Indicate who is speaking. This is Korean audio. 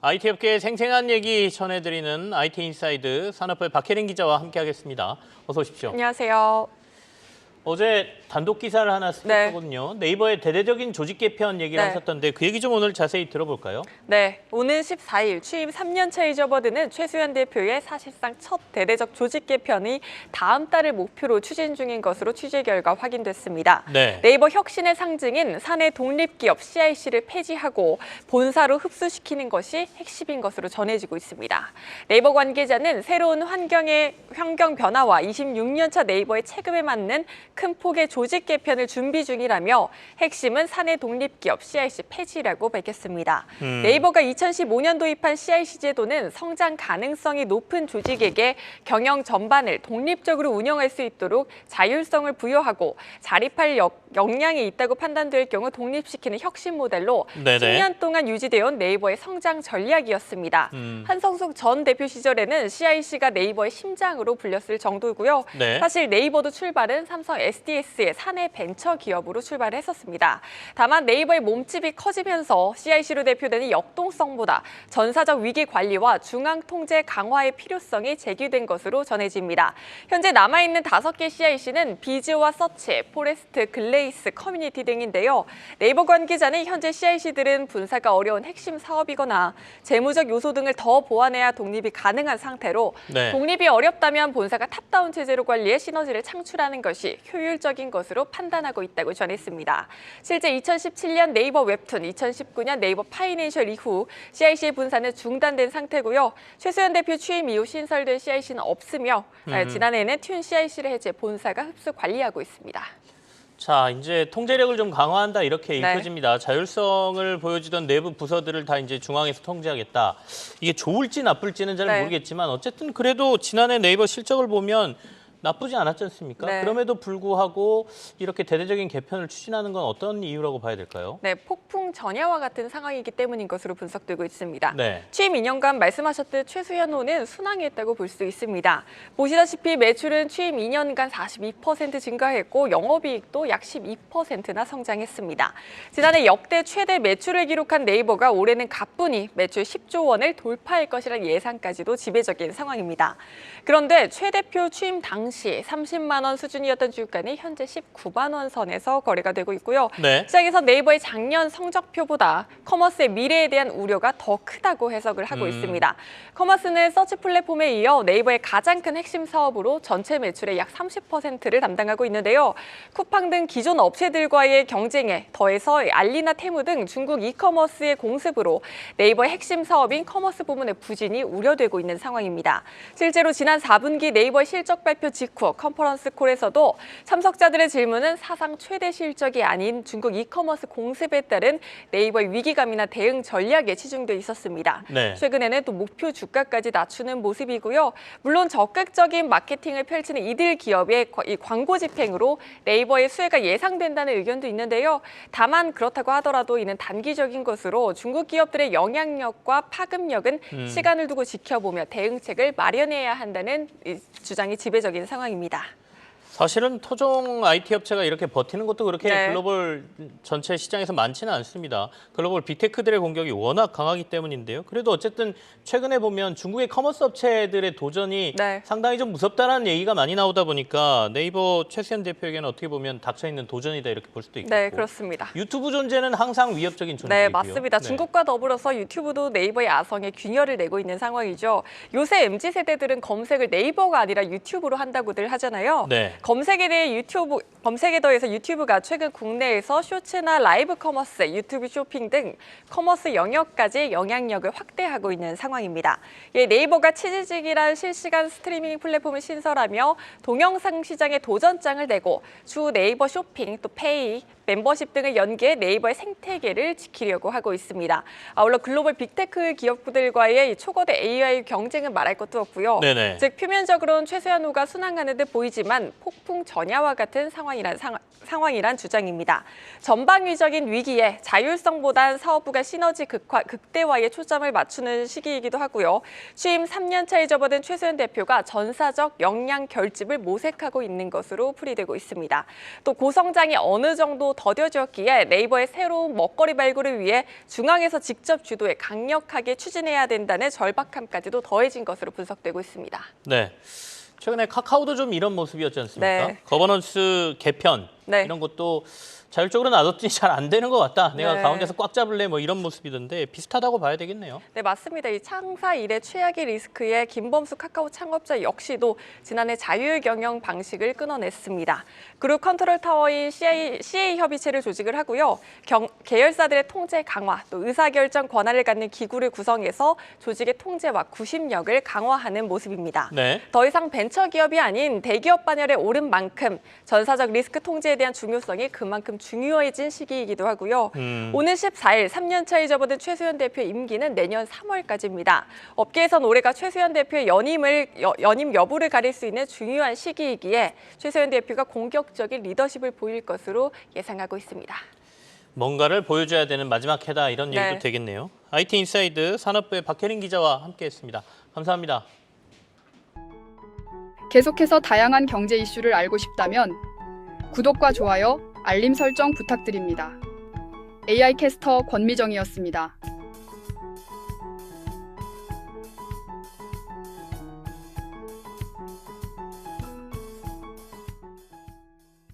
Speaker 1: IT 업계의 생생한 얘기 전해드리는 IT 인사이드 산업부 박혜린 기자와 함께하겠습니다. 어서 오십시오.
Speaker 2: 안녕하세요.
Speaker 1: 어제 단독 기사를 하나 쓰셨거든요. 네이버의 대대적인 조직 개편 얘기를 하셨던데 그 얘기 좀 오늘 자세히 들어볼까요?
Speaker 2: 네, 오늘 14일 취임 3년차에 접어드는 최수현 대표의 사실상 첫 대대적 조직 개편이 다음 달을 목표로 추진 중인 것으로 취재 결과 확인됐습니다. 네이버 혁신의 상징인 사내 독립기업 CIC를 폐지하고 본사로 흡수시키는 것이 핵심인 것으로 전해지고 있습니다. 네이버 관계자는 새로운 환경 변화와 26년차 네이버의 체급에 맞는 큰 폭의 조직 개편을 준비 중이라며 핵심은 사내 독립기업 CIC 폐지라고 밝혔습니다. 네이버가 2015년 도입한 CIC 제도는 성장 가능성이 높은 조직에게 경영 전반을 독립적으로 운영할 수 있도록 자율성을 부여하고 자립할 역량이 있다고 판단될 경우 독립시키는 혁신 모델로 10년 동안 유지되어온 네이버의 성장 전략이었습니다. 한성숙 전 대표 시절에는 CIC가 네이버의 심장으로 불렸을 정도고요. 사실 네이버도 출발은 삼성 SDS의 사내 벤처 기업으로 출발했었습니다. 다만 네이버의 몸집이 커지면서 CIC로 대표되는 역동성보다 전사적 위기 관리와 중앙 통제 강화의 필요성이 제기된 것으로 전해집니다. 현재 남아있는 5개 CIC는 비즈와 서치, 포레스트, 글레이스, 커뮤니티 등인데요. 네이버 관계자는 현재 CIC들은 분사가 어려운 핵심 사업이거나 재무적 요소 등을 더 보완해야 독립이 가능한 상태로 독립이 어렵다면 본사가 탑다운 체제로 관리해 시너지를 창출하는 것이 효율적인 것으로 판단하고 있다고 전했습니다. 실제 2017년 네이버 웹툰, 2019년 네이버 파이낸셜 이후 CIC의 분사는 중단된 상태고요. 최수현 대표 취임 이후 신설된 CIC는 없으며 지난해에는 튠 CIC를 해제 본사가 흡수 관리하고 있습니다.
Speaker 1: 자, 이제 통제력을 좀 강화한다 이렇게 읽혀집니다. 자율성을 보여주던 내부 부서들을 다 이제 중앙에서 통제하겠다. 이게 좋을지 나쁠지는 잘 모르겠지만 어쨌든 그래도 지난해 네이버 실적을 보면 나쁘지 않았지 않습니까? 그럼에도 불구하고 이렇게 대대적인 개편을 추진하는 건 어떤 이유라고 봐야 될까요?
Speaker 2: 폭풍 전야와 같은 상황이기 때문인 것으로 분석되고 있습니다. 취임 2년간 말씀하셨듯 최수현호는 순항했다고 볼 수 있습니다. 보시다시피 매출은 취임 2년간 42% 증가했고 영업이익도 약 12%나 성장했습니다. 지난해 역대 최대 매출을 기록한 네이버가 올해는 가뿐히 매출 10조 원을 돌파할 것이라는 예상까지도 지배적인 상황입니다. 그런데 최 대표 취임 당시 30만 원 수준이었던 주가는 현재 19만 원 선에서 거래가 되고 있고요. 시장에서 네이버의 작년 성적표보다 커머스의 미래에 대한 우려가 더 크다고 해석을 하고 있습니다. 커머스는 서치 플랫폼에 이어 네이버의 가장 큰 핵심 사업으로 전체 매출의 약 30%를 담당하고 있는데요. 쿠팡 등 기존 업체들과의 경쟁에 더해서 알리나 테무 등 중국 이커머스의 공습으로 네이버의 핵심 사업인 커머스 부문의 부진이 우려되고 있는 상황입니다. 실제로 지난 4분기 네이버 실적 발표 직후 컨퍼런스 콜에서도 참석자들의 질문은 사상 최대 실적이 아닌 중국 이커머스 공습에 따른 네이버의 위기감이나 대응 전략에 치중돼 있었습니다. 최근에는 또 목표 주가까지 낮추는 모습이고요. 물론 적극적인 마케팅을 펼치는 이들 기업의 이 광고 집행으로 네이버의 수혜가 예상된다는 의견도 있는데요. 다만 그렇다고 하더라도 이는 단기적인 것으로 중국 기업들의 영향력과 파급력은 시간을 두고 지켜보며 대응책을 마련해야 한다는 주장이 지배적인 상황입니다.
Speaker 1: 사실은 토종 IT 업체가 이렇게 버티는 것도 그렇게 글로벌 전체 시장에서 많지는 않습니다. 글로벌 빅테크들의 공격이 워낙 강하기 때문인데요. 그래도 어쨌든 최근에 보면 중국의 커머스 업체들의 도전이 상당히 좀 무섭다는 얘기가 많이 나오다 보니까 네이버 최수현 대표에게는 어떻게 보면 닥쳐있는 도전이다 이렇게 볼 수도 있고.
Speaker 2: 그렇습니다.
Speaker 1: 유튜브 존재는 항상 위협적인 존재이고요.
Speaker 2: 맞습니다. 중국과 더불어서 유튜브도 네이버의 아성에 균열을 내고 있는 상황이죠. 요새 MZ세대들은 검색을 네이버가 아니라 유튜브로 한다고들 하잖아요. 검색에 더해서 유튜브가 최근 국내에서 쇼츠나 라이브 커머스, 유튜브 쇼핑 등 커머스 영역까지 영향력을 확대하고 있는 상황입니다. 네이버가 치즈직이란 실시간 스트리밍 플랫폼을 신설하며 동영상 시장에 도전장을 내고 주 네이버 쇼핑, 또 페이, 멤버십 등을 연계해 네이버의 생태계를 지키려고 하고 있습니다. 아울러 글로벌 빅테크 기업들과의 초거대 AI 경쟁은 말할 것도 없고요. 즉 표면적으로는 최수현호가 순항하는 듯 보이지만 폭풍 전야와 같은 상황이 상황이란 주장입니다. 전방위적인 위기에 자율성보단 사업부가 시너지 극대화에 초점을 맞추는 시기이기도 하고요. 취임 3년 차에 접어든 최수현 대표가 전사적 역량 결집을 모색하고 있는 것으로 풀이되고 있습니다. 또 고성장이 어느 정도 더뎌졌기에 네이버의 새로운 먹거리 발굴을 위해 중앙에서 직접 주도해 강력하게 추진해야 된다는 절박함까지도 더해진 것으로 분석되고 있습니다.
Speaker 1: 네. 최근에 카카오도 좀 이런 모습이었지 않습니까?
Speaker 2: 네.
Speaker 1: 거버넌스 개편 이런 것도 자율적으로 놔뒀더니 잘 안 되는 것 같다. 내가 가운데서 꽉 잡을래 뭐 이런 모습이던데 비슷하다고 봐야 되겠네요.
Speaker 2: 네, 맞습니다. 이 창사 이래 최악의 리스크에 김범수 카카오 창업자 역시도 지난해 자율 경영 방식을 끊어냈습니다. 그룹 컨트롤 타워인 CA 협의체를 조직을 하고요. 계열사들의 통제 강화, 또 의사결정 권한을 갖는 기구를 구성해서 조직의 통제와 구심력을 강화하는 모습입니다.
Speaker 1: 네.
Speaker 2: 더 이상 벤처기업이 아닌 대기업 반열에 오른 만큼 전사적 리스크 통제에 대한 중요성이 그만큼 중요해진 시기이기도 하고요. 오늘 14일 3년 차에 접어든 최수현 대표의 임기는 내년 3월까지입니다. 업계에선 올해가 최수현 대표의 연임 여부를 가릴 수 있는 중요한 시기이기에 최수현 대표가 공격적인 리더십을 보일 것으로 예상하고 있습니다.
Speaker 1: 뭔가를 보여줘야 되는 마지막 해다 이런 얘기도 되겠네요. IT 인사이드 산업부의 박혜린 기자와 함께했습니다. 감사합니다.
Speaker 3: 계속해서 다양한 경제 이슈를 알고 싶다면 구독과 좋아요, 알림 설정 부탁드립니다. AI 캐스터 권미정이었습니다.